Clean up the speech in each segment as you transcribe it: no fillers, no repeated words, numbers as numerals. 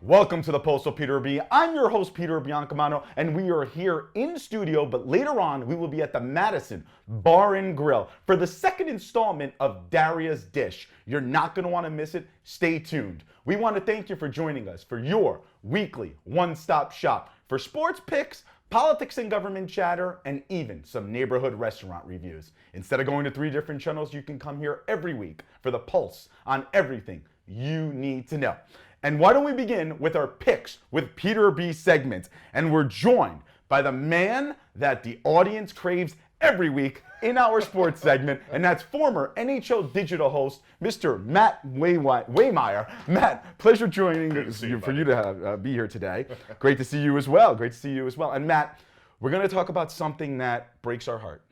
Welcome to the Postal Peter B. I'm your host, Peter Biancamano, and we are here in studio, but later on, we will be at the Madison Bar and Grill for the second installment of Darios Dish. You're not going to want to miss it. Stay tuned. We want to thank you for joining us for your weekly one-stop shop for sports picks, politics and government chatter, and even some neighborhood restaurant reviews. Instead of going to 3 different channels, you can come here every week for the pulse on everything you need to know. And why don't we begin with our picks with Peter B segment. And we're joined by the man that the audience craves every week in our sports segment, and that's former NHL digital host, Mr. Matt Waymeyer. Matt, pleasure joining for you to be here today. Great to see you as well. Great to see you as well. And Matt, we're going to talk about something that breaks our heart.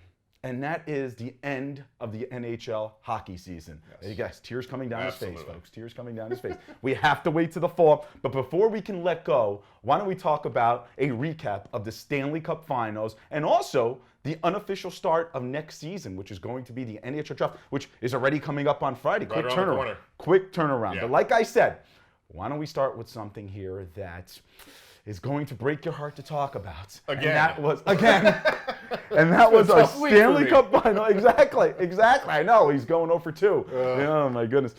And that is the end of the NHL hockey season. Yes, tears coming down his face, folks. Tears coming down his face. We have to wait to the fall. But before we can let go, why don't we talk about a recap of the Stanley Cup Finals and also the unofficial start of next season, which is going to be the NHL draft, which is already coming up on Friday. Quick turnaround. Quick turnaround. Yeah. But like I said, why don't we start with something here that is going to break your heart to talk about. Again. And that was, and that was our Stanley Cup final. Exactly. I know, he's going 0 for 2. Oh, my goodness.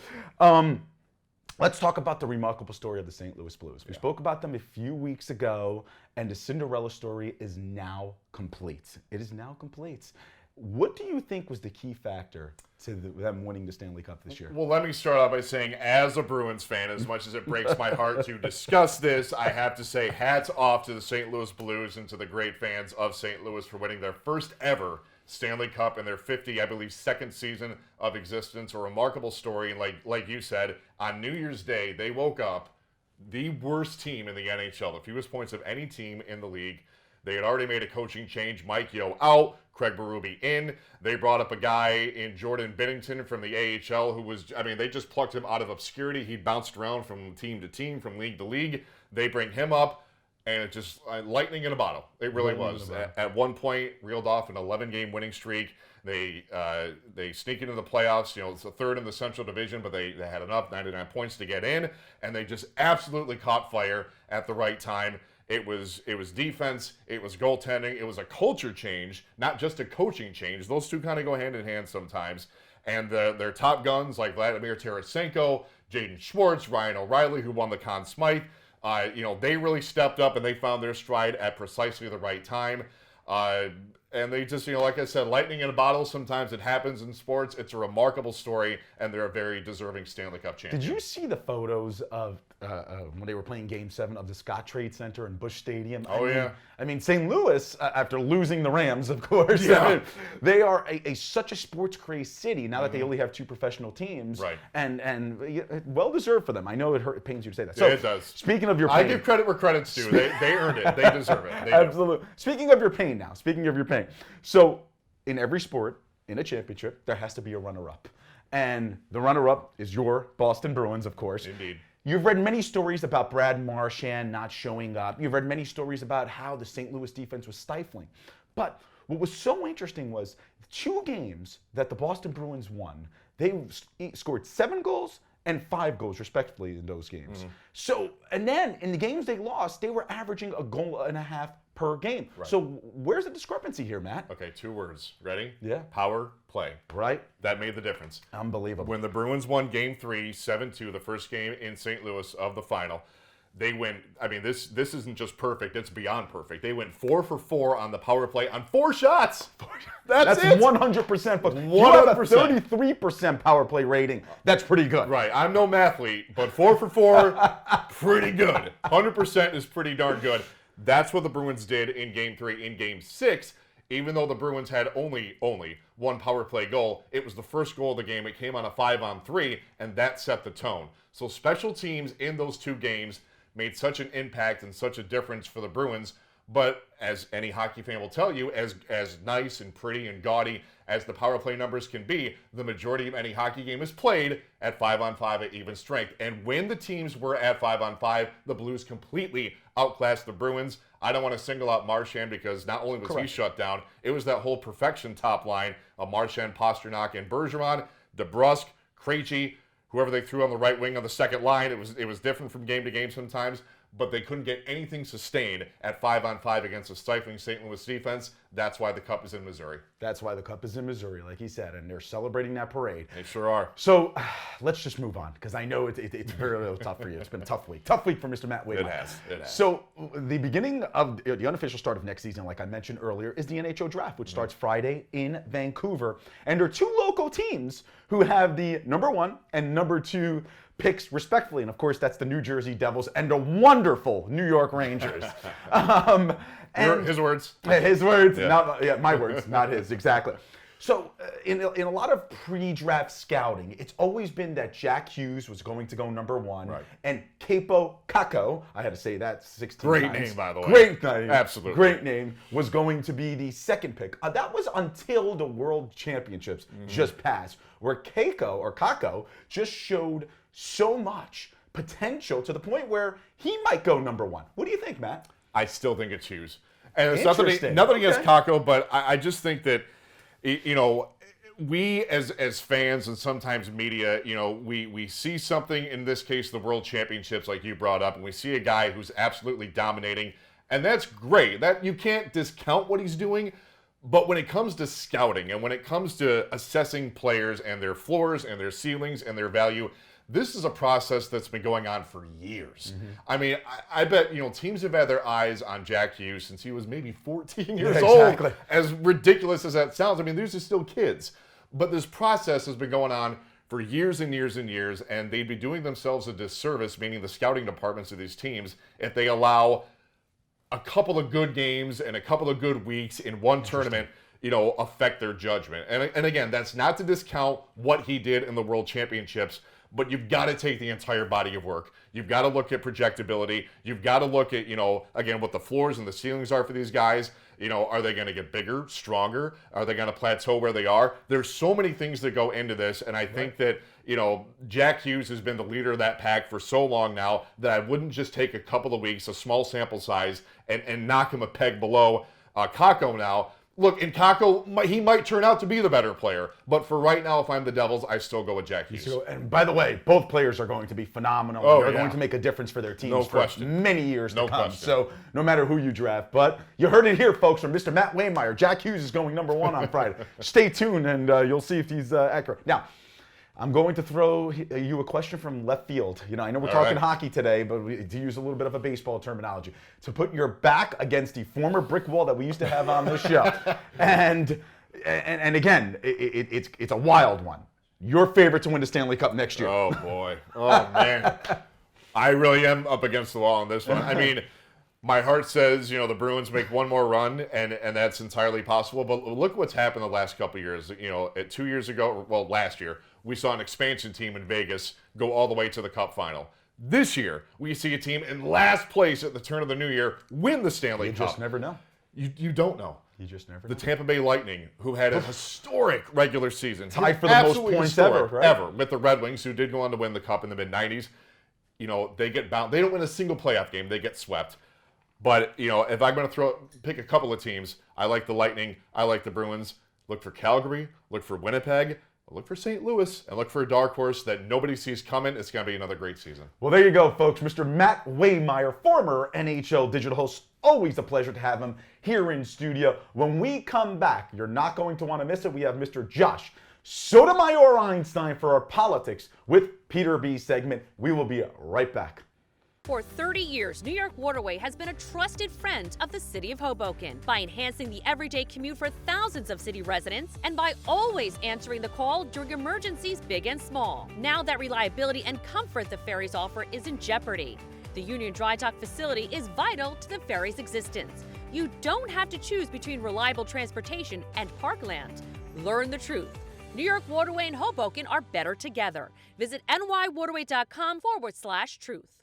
Let's talk about the remarkable story of the St. Louis Blues. We spoke about them a few weeks ago, and the Cinderella story is now complete. It is now complete. What do you think was the key factor to them winning the Stanley Cup this year? Well, let me start off by saying, as a Bruins fan, as much as it breaks my heart to discuss this, I have to say hats off to the St. Louis Blues and to the great fans of St. Louis for winning their first ever Stanley Cup in their 52nd season of existence. A remarkable story. And like you said, on New Year's Day, they woke up the worst team in the NHL, the fewest points of any team in the league. They had already made a coaching change. Mike Yeo out, Craig Berube in. They brought up a guy in Jordan Binnington from the AHL who was, they just plucked him out of obscurity. He bounced around from team to team, from league to league. They bring him up, and it's just lightning in a bottle. It really was. At one point, reeled off an 11-game winning streak. They sneak into the playoffs. It's the third in the Central Division, but they had enough, 99 points to get in, and they just absolutely caught fire at the right time. It was defense, it was goaltending, it was a culture change, not just a coaching change. Those two kind of go hand in hand sometimes. And their top guns like Vladimir Tarasenko, Jaden Schwartz, Ryan O'Reilly, who won the Conn Smythe, they really stepped up and they found their stride at precisely the right time. And they just, like I said, lightning in a bottle. Sometimes it happens in sports. It's a remarkable story, and they're a very deserving Stanley Cup champion. Did you see the photos of when they were playing Game 7 of the Scott Trade Center in Busch Stadium? Yeah. St. Louis, after losing the Rams, of course, they are such a sports-crazed city now that they only have 2 professional teams. Right. And well-deserved for them. I know it pains you to say that. So, yeah, it does. Speaking of your pain. I give credit where credit's due. They earned it. They deserve it. They Absolutely. Speaking of your pain now. So, in every sport, in a championship, there has to be a runner-up. And the runner-up is your Boston Bruins, of course. Indeed. You've read many stories about Brad Marchand not showing up. You've read many stories about how the St. Louis defense was stifling. But what was so interesting was 2 games that the Boston Bruins won, they scored 7 goals and 5 goals, respectively, in those games. So, and then in the games they lost, they were averaging a goal and a half per game. Right. So where's the discrepancy here, Matt? Okay, 2 words. Ready? Yeah. Power play. Right. That made the difference. Unbelievable. When the Bruins won Game 3, 7-2, the first game in St. Louis of the final, they went, this isn't just perfect, it's beyond perfect. They went 4 for 4 on the power play on 4 shots. That's it. 100%. But you have a 33% power play rating. That's pretty good. Right. I'm no mathlete, but 4 for 4, pretty good. 100% is pretty darn good. That's what the Bruins did in Game 3. In Game 6, even though the Bruins had only 1 power play goal, it was the first goal of the game. It came on a 5-on-3, and that set the tone. So special teams in those 2 games made such an impact and such a difference for the Bruins. But as any hockey fan will tell you, as nice and pretty and gaudy as the power play numbers can be, the majority of any hockey game is played at 5-on-5 at even strength. And when the teams were at 5-on-5, the Blues completely outclassed the Bruins. I don't want to single out Marchand because not only was he shut down, it was that whole perfection top line of Marchand, Pasternak, and Bergeron, DeBrusk, Krejci, whoever they threw on the right wing on the second line. It was different from game to game sometimes, but they couldn't get anything sustained at 5-on-5 against a stifling St. Louis defense. That's why the Cup is in Missouri. That's why the Cup is in Missouri, like he said, and they're celebrating that parade. They sure are. So let's just move on, because I know it's very tough for you. It's been a tough week. Tough week for Mr. Matt Waymire. It has. So the beginning of the unofficial start of next season, like I mentioned earlier, is the NHL draft, which starts Friday in Vancouver. And there are two local teams who have the number 1 and number 2 picks respectfully, and of course that's the New Jersey Devils and the wonderful New York Rangers. His words. His words, Yeah. my words, not his, exactly. So in a lot of pre-draft scouting, it's always been that Jack Hughes was going to go number 1, right, and Kaapo Kakko, I had to say that 16 Great times. name, by the way. Great name. Absolutely. Great name, was going to be the second pick. That was until the World Championships just passed, where Kakko just showed so much potential to the point where he might go number 1. What do you think, Matt? I still think it's Hughes. And it's Interesting. nothing against Kakko, but I just think that, you know, we as fans and sometimes media, you know, we see something, in this case the World Championships like you brought up, and we see a guy who's absolutely dominating, and that's great. That you can't discount what he's doing, but when it comes to scouting and when it comes to assessing players and their floors and their ceilings and their value, this is a process that's been going on for years. I mean, I bet, you know, teams have had their eyes on Jack Hughes since he was maybe 14 years old. As ridiculous as that sounds, I mean, these are still kids. But this process has been going on for years and years and years, and they'd be doing themselves a disservice, meaning the scouting departments of these teams, if they allow a couple of good games and a couple of good weeks in one tournament, you know, affect their judgment. And again, that's not to discount what he did in the World Championships, but you've got to take the entire body of work. You've got to look at projectability. You've got to look at, you know, again, what the floors and the ceilings are for these guys. You know, are they going to get bigger, stronger? Are they going to plateau where they are? There's so many things that go into this, and I think that, you know, Jack Hughes has been the leader of that pack for so long now that I wouldn't just take a couple of weeks, a small sample size, and knock him a peg below Kakko now. Look, in Kakko, he might turn out to be the better player, but for right now, if I'm the Devils, I still go with Jack Hughes. And by the way, both players are going to be phenomenal. They're going to make a difference for their teams for many years to come. So no matter who you draft. But you heard it here, folks, from Mr. Matt Waymire. Jack Hughes is going number 1 on Friday. Stay tuned, and you'll see if he's accurate. Now, I'm going to throw you a question from left field. You know, I know we're talking hockey today, but to use a little bit of a baseball terminology, to put your back against the former brick wall that we used to have on this show. and again, it's a wild one. Your favorite to win the Stanley Cup next year. Oh, boy. Oh, man. I really am up against the wall on this one. I mean, my heart says, you know, the Bruins make one more run, and that's entirely possible. But look what's happened the last couple of years. You know, 2 years ago, well, last year, we saw an expansion team in Vegas go all the way to the Cup final. This year, we see a team in last place at the turn of the new year win the Stanley Cup. You just never know. You don't know. You just never know. The Tampa Bay Lightning, who had a historic regular season. Tied for the most points ever, right? Ever, with the Red Wings, who did go on to win the Cup in the mid-'90s. You know, they get bound. They don't win a single playoff game. They get swept. But, you know, if I'm going to pick a couple of teams, I like the Lightning. I like the Bruins. Look for Calgary. Look for Winnipeg. Look for St. Louis, and look for a dark horse that nobody sees coming. It's going to be another great season. Well, there you go, folks. Mr. Matt Waymire, former NHL digital host. Always a pleasure to have him here in studio. When we come back, you're not going to want to miss it. We have Mr. Josh Sotomayor Einstein for our Politics with Peter B segment. We will be right back. For 30 years, New York Waterway has been a trusted friend of the city of Hoboken by enhancing the everyday commute for thousands of city residents and by always answering the call during emergencies big and small. Now that reliability and comfort the ferries offer is in jeopardy. The Union Dry Dock facility is vital to the ferry's existence. You don't have to choose between reliable transportation and parkland. Learn the truth. New York Waterway and Hoboken are better together. Visit nywaterway.com/truth.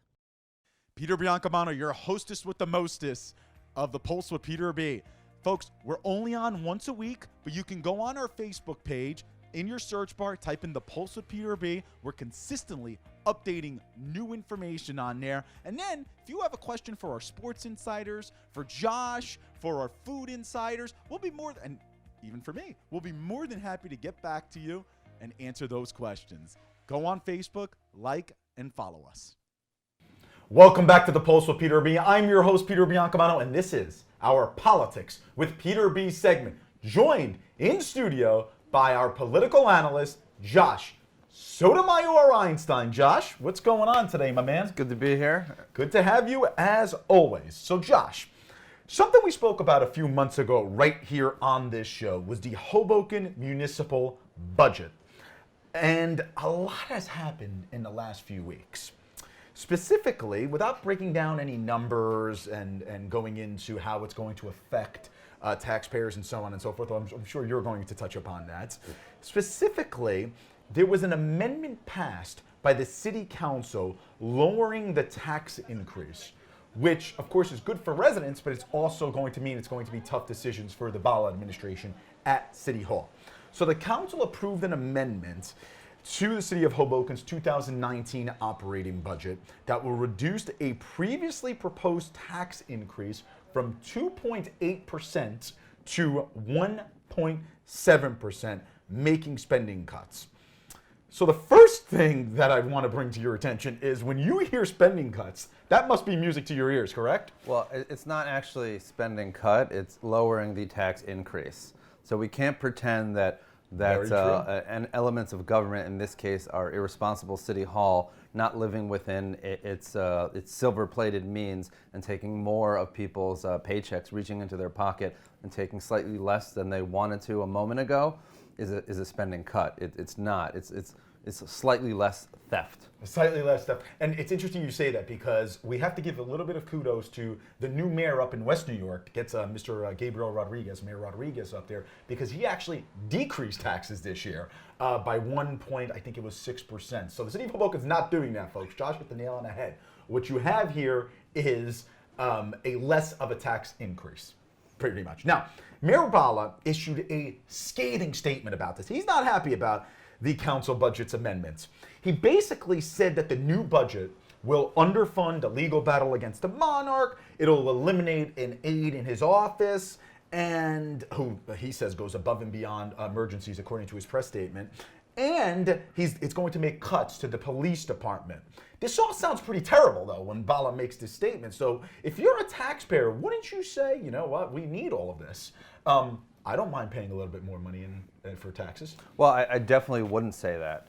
Peter Biancamano, your hostess with the mostest of the Pulse with Peter B. Folks, we're only on once a week, but you can go on our Facebook page. In your search bar, type in the Pulse with Peter B. We're consistently updating new information on there. And then, if you have a question for our sports insiders, for Josh, for our food insiders, we'll be more, and even for me, we'll be more than happy to get back to you and answer those questions. Go on Facebook, like, and follow us. Welcome back to The Pulse with Peter B. I'm your host, Peter Biancamano, and this is our Politics with Peter B segment, joined in studio by our political analyst, Josh Sotomayor Einstein. Josh, what's going on today, my man? Good to be here. Good to have you, as always. So, Josh, something we spoke about a few months ago right here on this show was the Hoboken municipal budget. And a lot has happened in the last few weeks. Specifically, without breaking down any numbers and going into how it's going to affect taxpayers and so on and so forth, I'm sure you're going to touch upon that. Specifically, there was an amendment passed by the city council lowering the tax increase, which of course is good for residents, but it's also going to mean it's going to be tough decisions for the Balboa administration at City Hall. So the council approved an amendment to the City of Hoboken's 2019 operating budget that will reduce a previously proposed tax increase from 2.8% to 1.7%, making spending cuts. So the first thing that I want to bring to your attention is when you hear spending cuts, that must be music to your ears, correct? Well, it's not actually spending cut, it's lowering the tax increase. So we can't pretend that and elements of government in this case are irresponsible City Hall not living within its silver-plated means and taking more of people's paychecks, reaching into their pocket and taking slightly less than they wanted to a moment ago is a spending cut. It's not. It's slightly less theft. Slightly less theft. And it's interesting you say that because we have to give a little bit of kudos to the new mayor up in West New York, gets Mr. Gabriel Rodriguez, Mayor Rodriguez up there, because he actually decreased taxes this year by 6%. So the city of Hoboken's not doing that, folks. Josh hit the nail on the head. What you have here is a less of a tax increase, pretty much. Now, Mayor Balboa issued a scathing statement about this. He's not happy about the council budget's amendments. He basically said that the new budget will underfund a legal battle against the monarch, it'll eliminate an aide in his office, and who he says goes above and beyond emergencies according to his press statement, and it's going to make cuts to the police department. This all sounds pretty terrible though when Bala makes this statement. So if you're a taxpayer, wouldn't you say, you know what, we need all of this? I don't mind paying a little bit more money for taxes. Well, I definitely wouldn't say that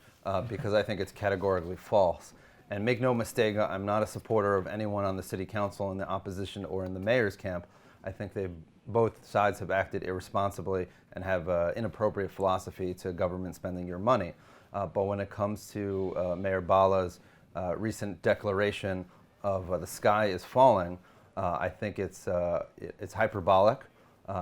because I think it's categorically false. And make no mistake, I'm not a supporter of anyone on the city council in the opposition or in the mayor's camp. I think both sides have acted irresponsibly and have inappropriate philosophy to government spending your money. But when it comes to Mayor Bala's recent declaration of the sky is falling, I think it's hyperbolic.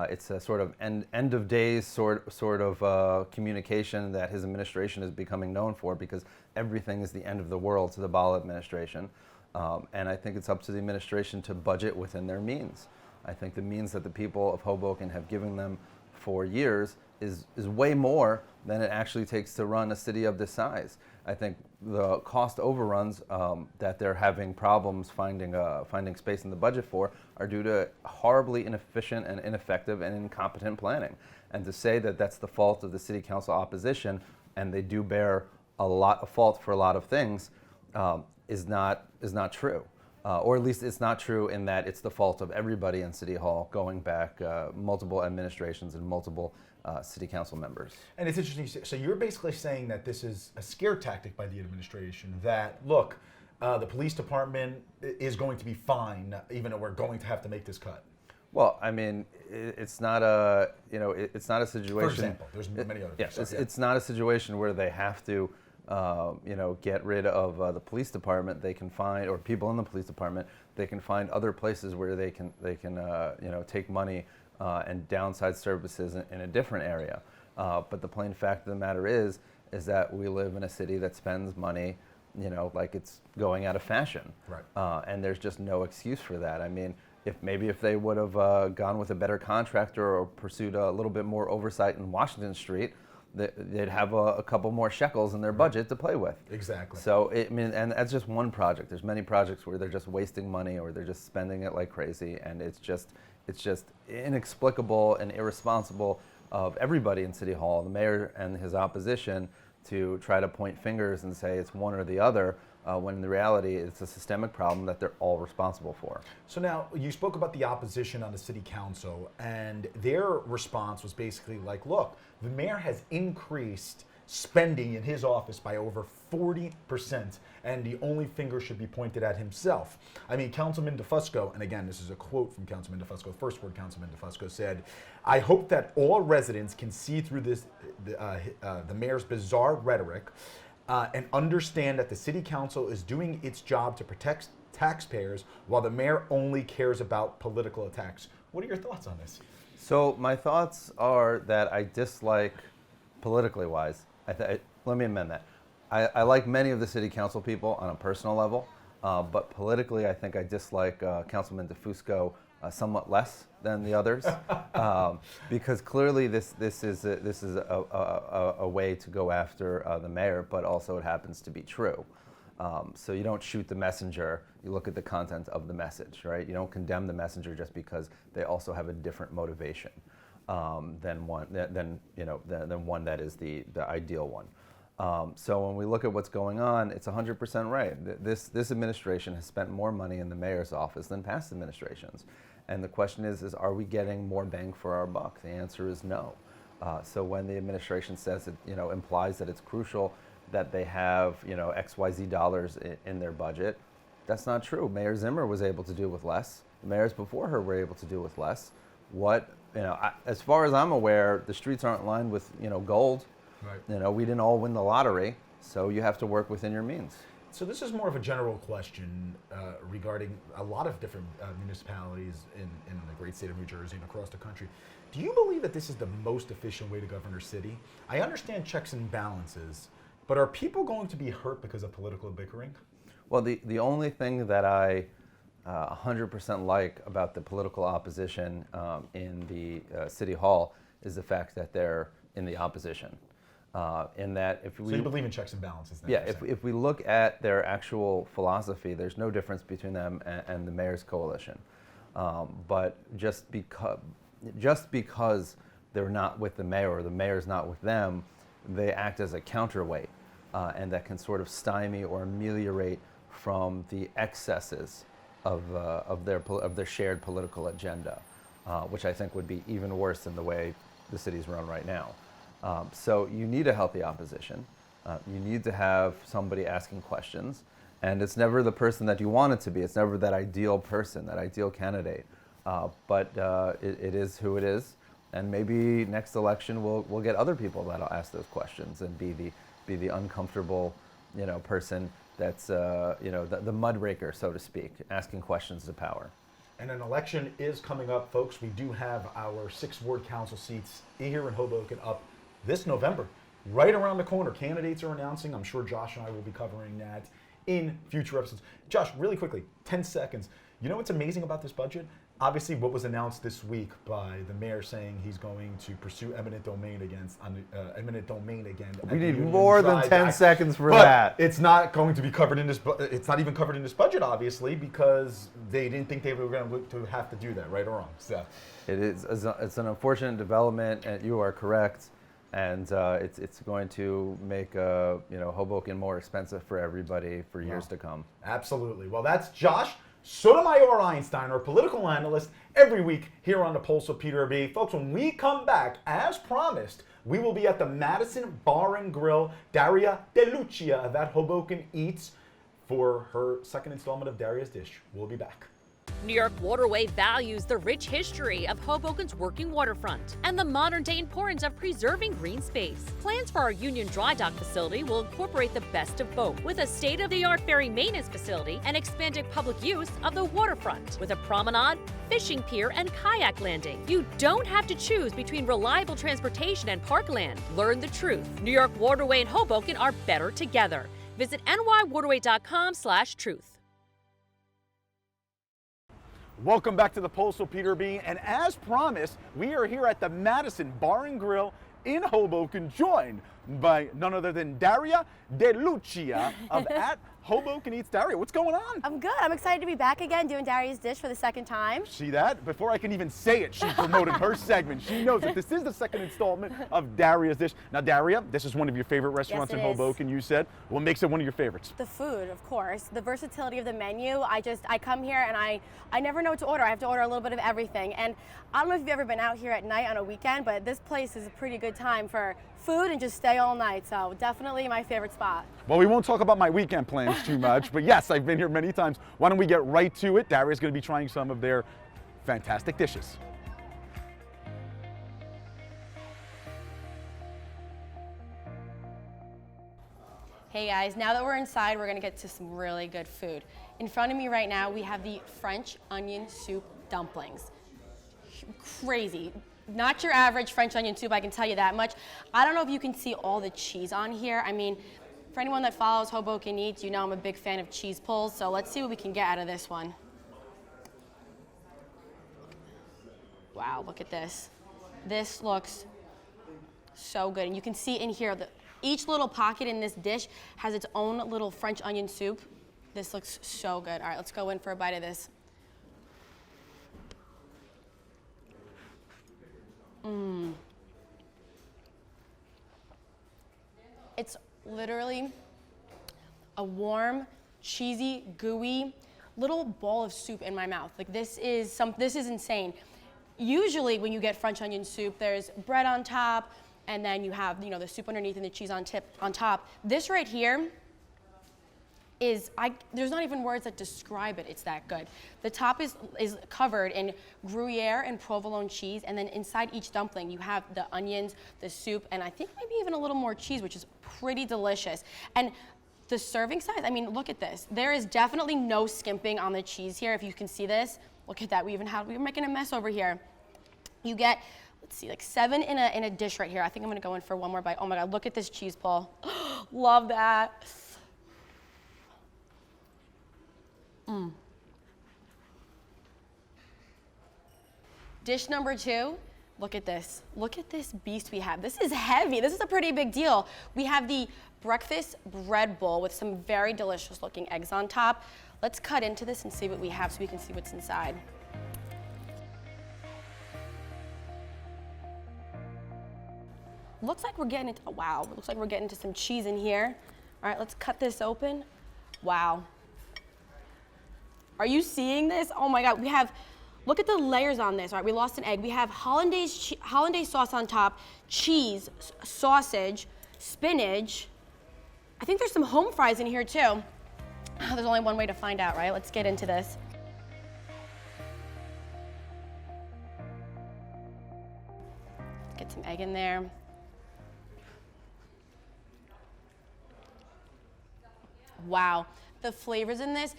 It's a sort of end of days sort of communication that his administration is becoming known for because everything is the end of the world to the Balboa administration. And I think it's up to the administration to budget within their means. I think the means that the people of Hoboken have given them for years is way more than it actually takes to run a city of this size. I think the cost overruns that they're having problems finding space in the budget for are due to horribly inefficient and ineffective and incompetent planning. And to say that that's the fault of the city council opposition, and they do bear a lot of fault for a lot of things, is not true. Or at least it's not true in that it's the fault of everybody in City Hall going back multiple administrations and multiple city council members. And it's interesting, so you're basically saying that this is a scare tactic by the administration, that look, the police department is going to be fine, even though we're going to have to make this cut. Well, I mean, it's not a situation. For example, there's many other. Yes, it's not a situation where they have to, get rid of the police department. They can find, or people in the police department, they can find other places where they can take money and downside services in a different area. But the plain fact of the matter is that we live in a city that spends money, like it's going out of fashion. Right. And there's just no excuse for that. I mean, if they would have gone with a better contractor or pursued a little bit more oversight in Washington Street, they'd have a couple more shekels in their budget to play with. Exactly. So and that's just one project. There's many projects where they're just wasting money or they're just spending it like crazy, and it's just inexplicable and irresponsible of everybody in City Hall, the mayor and his opposition, to try to point fingers and say it's one or the other, when in reality it's a systemic problem that they're all responsible for. So now, you spoke about the opposition on the city council, and their response was basically like, look, the mayor has increased spending in his office by over 40%, and the only finger should be pointed at himself. I mean, Councilman DeFusco, and again, this is a quote from Councilman DeFusco, first word Councilman DeFusco said, "I hope that all residents can see through this, the mayor's bizarre rhetoric, and understand that the city council is doing its job to protect taxpayers while the mayor only cares about political attacks." What are your thoughts on this? So my thoughts are that I dislike, politically wise, let me amend that. I like many of the city council people on a personal level, but politically I think I dislike Councilman DeFusco somewhat less than the others, because clearly this is a way to go after the mayor, but also it happens to be true. So you don't shoot the messenger, you look at the content of the message, right? You don't condemn the messenger just because they also have a different motivation than one that is the ideal one. So when we look at what's going on, it's 100% right. This administration has spent more money in the mayor's office than past administrations. And the question is are we getting more bang for our buck? The answer is no. So when the administration says it, implies that it's crucial that they have, XYZ dollars in their budget, that's not true. Mayor Zimmer was able to do with less. The mayors before her were able to do with less. As far as I'm aware, the streets aren't lined with, gold. Right. We didn't all win the lottery, so you have to work within your means. So this is more of a general question regarding a lot of different municipalities in the great state of New Jersey and across the country. Do you believe that this is the most efficient way to govern our city? I understand checks and balances, but are people going to be hurt because of political bickering? Well, the only thing that I 100% like about the political opposition in the City Hall is the fact that they're in the opposition. In that if we, so you believe in checks and balances then? Yeah, if we look at their actual philosophy, there's no difference between them and the mayor's coalition. But just because they're not with the mayor or the mayor's not with them, they act as a counterweight, and that can sort of stymie or ameliorate from the excesses of their shared political agenda, which I think would be even worse than the way the city's run right now. So you need a healthy opposition. You need to have somebody asking questions, and it's never the person that you want it to be. It's never that ideal person, that ideal candidate. But it is who it is, and maybe next election we'll get other people that'll ask those questions and be the uncomfortable, person that's the mud raker, so to speak, asking questions to power. And an election is coming up, folks. We do have our 6 ward council seats here in Hoboken up this November, right around the corner. Candidates are announcing. I'm sure Josh and I will be covering that in future episodes. Josh, really quickly, 10 seconds. You know what's amazing about this budget? Obviously, what was announced this week by the mayor saying he's going to pursue eminent domain again. We need more than 10 seconds for but that. It's not going to be covered in this. It's not even covered in this budget, obviously, because they didn't think they were going to have to do that, right or wrong. So it is. It's an unfortunate development, and you are correct. And it's going to make Hoboken more expensive for everybody for years to come. Absolutely. Well, that's Josh Sotomayor Einstein, our political analyst, every week here on the Pulse of Peter B. Folks, when we come back, as promised, we will be at the Madison Bar and Grill. Daria DeLucia of At Hoboken Eats for her second installment of Darios Dish. We'll be back. New York Waterway values the rich history of Hoboken's working waterfront and the modern-day importance of preserving green space. Plans for our Union Dry Dock facility will incorporate the best of both, with a state-of-the-art ferry maintenance facility and expanded public use of the waterfront, with a promenade, fishing pier, and kayak landing. You don't have to choose between reliable transportation and parkland. Learn the truth. New York Waterway and Hoboken are better together. Visit nywaterway.com/truth. Welcome back to the Pulse of Peter B. And as promised, we are here at the Madison Bar and Grill in Hoboken, joined by none other than Daria DeLucia of At Hoboken Eats Daria. What's going on? I'm good. I'm excited to be back again doing Darios Dish for the second time. See that? Before I can even say it, she promoted her segment. She knows that this is the second installment of Daria's Dish. Now, Daria, this is one of your favorite restaurants Yes, in it is. Hoboken, you said. What makes it one of your favorites? The food, of course. The versatility of the menu. I come here and I never know what to order. I have to order a little bit of everything. And I don't know if you've ever been out here at night on a weekend, but this place is a pretty good time for food and just stay all night. So definitely my favorite spot. Well, we won't talk about my weekend plans too much, but yes, I've been here many times. Why don't we get right to it? Daria's going to be trying some of their fantastic dishes. Hey guys, now that we're inside, we're gonna get to some really good food. In front of me right now, we have the French onion soup dumplings. Crazy. Not your average French onion soup, I can tell you that much. I don't know if you can see all the cheese on here. I mean, for anyone that follows Hoboken Eats, you know I'm a big fan of cheese pulls, so let's see what we can get out of this one. Wow, look at this. This looks so good, and you can see in here that each little pocket in this dish has its own little French onion soup. This looks so good. All right, let's go in for a bite of this. It's literally a warm, cheesy, gooey little bowl of soup in my mouth. Like this is insane. Usually when you get French onion soup, there's bread on top, and then you have, the soup underneath and the cheese on top. This right here is, there's not even words that describe it. It's that good. The top is covered in Gruyere and provolone cheese, and then inside each dumpling you have the onions, the soup, and I think maybe even a little more cheese, which is pretty delicious. And the serving size, I mean, look at this. There is definitely no skimping on the cheese here. If you can see this, look at that. We're making a mess over here. You get, let's see, like 7 in a dish right here. I think I'm gonna go in for one more bite. Oh my God, look at this cheese pull. Love that. Dish number 2, look at this. Look at this beast we have. This is heavy. This is a pretty big deal. We have the breakfast bread bowl with some very delicious looking eggs on top. Let's cut into this and see what we have so we can see what's inside. Looks like we're getting into, oh, wow, looks like we're getting into some cheese in here. All right, let's cut this open. Wow. Are you seeing this? Oh my God, we have, look at the layers on this. All right, we lost an egg. We have hollandaise sauce on top, cheese, sausage, spinach. I think there's some home fries in here too. There's only one way to find out, right? Let's get into this. Let's get some egg in there. Wow, the flavors in this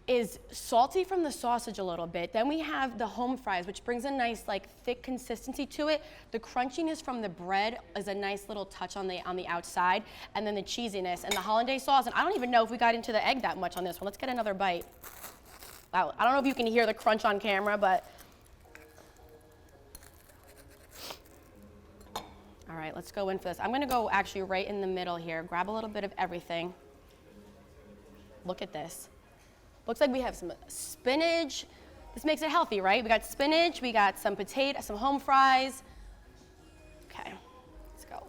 is salty from the sausage a little bit. Then we have the home fries, which brings a nice like thick consistency to it. The crunchiness from the bread is a nice little touch on the outside, and then the cheesiness and the hollandaise sauce. And I don't even know if we got into the egg that much on this one. Let's get another bite. Wow, I don't know if you can hear the crunch on camera, but. All right, let's go in for this. I'm gonna go actually right in the middle here, grab a little bit of everything. Look at this. Looks like we have some spinach. This makes it healthy, right? We got spinach, we got some potato, some home fries. Okay, let's go.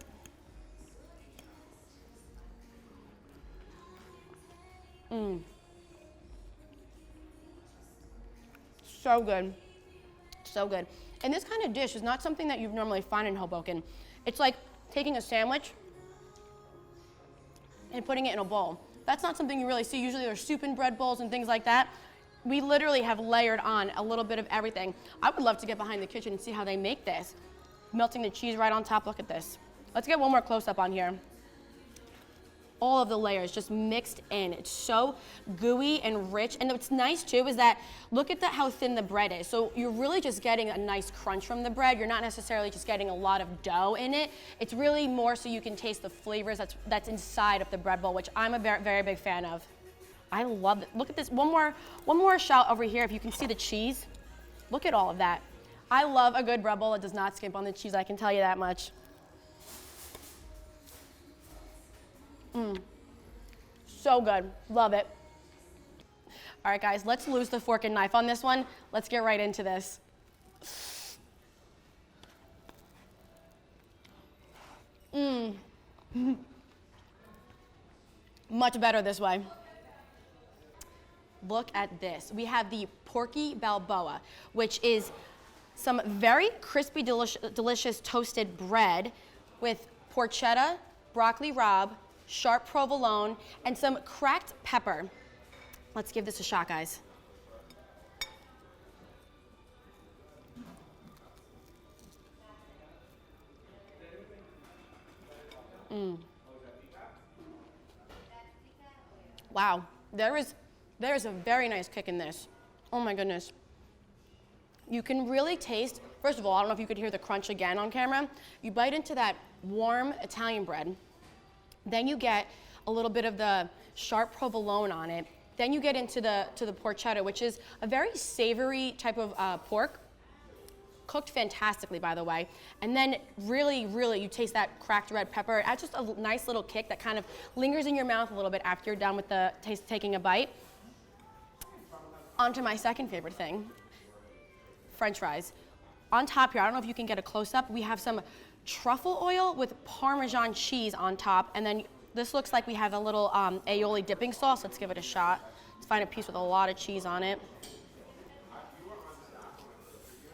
So good, so good. And this kind of dish is not something that you normally find in Hoboken. It's like taking a sandwich and putting it in a bowl. That's not something you really see. Usually there's soup and bread bowls and things like that. We literally have layered on a little bit of everything. I would love to get behind the kitchen and see how they make this. Melting the cheese right on top, look at this. Let's get one more close up on here. All of the layers just mixed in. It's so gooey and rich. And what's nice too is that, look at how thin the bread is. So you're really just getting a nice crunch from the bread. You're not necessarily just getting a lot of dough in it. It's really more so you can taste the flavors that's inside of the bread bowl, which I'm a very, very big fan of. I love it. Look at this, one more shot over here. If you can see the cheese, look at all of that. I love a good bread bowl that does not skimp on the cheese, I can tell you that much. So good. Love it. All right, guys, let's lose the fork and knife on this one. Let's get right into this. Much better this way. Look at this. We have the Porky Balboa, which is some very crispy, delicious toasted bread with porchetta, broccoli rabe, sharp provolone, and some cracked pepper. Let's give this a shot, guys. Wow, there is a very nice kick in this. Oh my goodness. You can really taste, first of all, I don't know if you could hear the crunch again on camera. You bite into that warm Italian bread, then you get a little bit of the sharp provolone on it. Then you get into the porchetta, which is a very savory type of pork, cooked fantastically, by the way. And then really, really, you taste that cracked red pepper. It adds just a nice little kick that kind of lingers in your mouth a little bit after you're done with the taking a bite. On to my second favorite thing, French fries. On top here, I don't know if you can get a close-up, we have some truffle oil with Parmesan cheese on top, and then this looks like we have a little aioli dipping sauce. Let's give it a shot. Let's find a piece with a lot of cheese on it.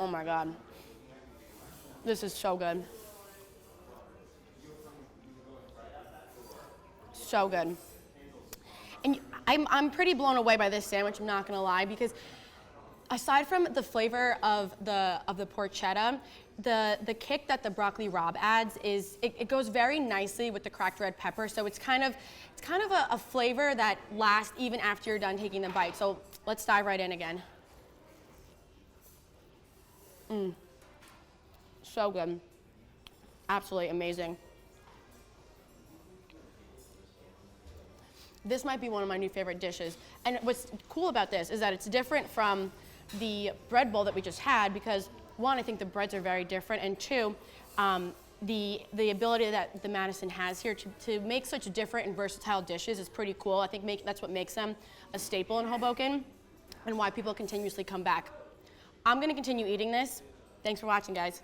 Oh my God. This is so good. So good. And I'm pretty blown away by this sandwich, I'm not gonna lie, because aside from the flavor of the porchetta, the kick that the broccoli rabe adds is it goes very nicely with the cracked red pepper. So it's kind of a flavor that lasts even after you're done taking the bite. So let's dive right in again. So good. Absolutely amazing. This might be one of my new favorite dishes. And what's cool about this is that it's different from the bread bowl that we just had because, one, I think the breads are very different, and two, the ability that the Madison has here to make such different and versatile dishes is pretty cool. I think that's what makes them a staple in Hoboken and why people continuously come back. I'm gonna continue eating this. Thanks for watching, guys.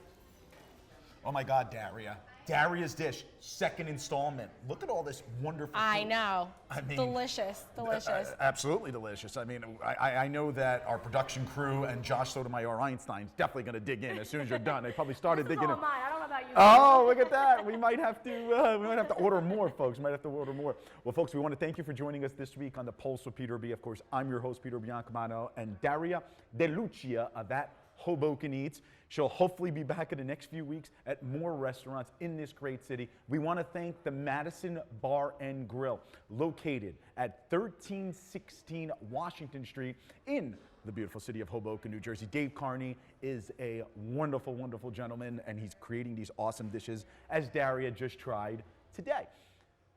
Oh my God, Daria. Darios Dish, second installment. Look at all this wonderful I food. know. I mean, delicious, delicious. Absolutely delicious. I mean, I know that our production crew and Josh Sotomayor Einstein's definitely going to dig in as soon as you're done. They probably started digging in. I don't know about you. Oh, look at that. We might have to order more, folks. We might have to order more. Well, folks, we want to thank you for joining us this week on The Pulse with Peter B. Of course, I'm your host, Peter Biancamano, and Daria De Lucia of That Hoboken Eats. She'll hopefully be back in the next few weeks at more restaurants in this great city. We want to thank the Madison Bar and Grill, located at 1316 Washington Street in the beautiful city of Hoboken, New Jersey. Dave Carney is a wonderful, wonderful gentleman, and he's creating these awesome dishes, as Daria just tried today.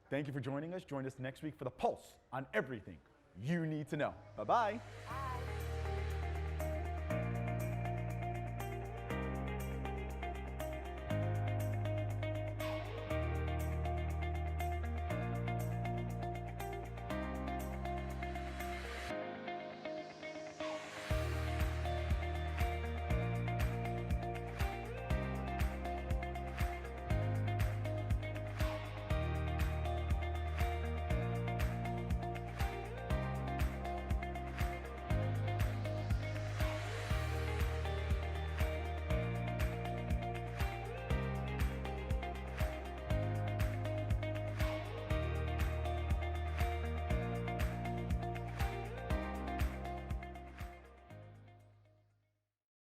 Thank you for joining us. Join us next week for The Pulse on everything you need to know. Bye-bye. Bye.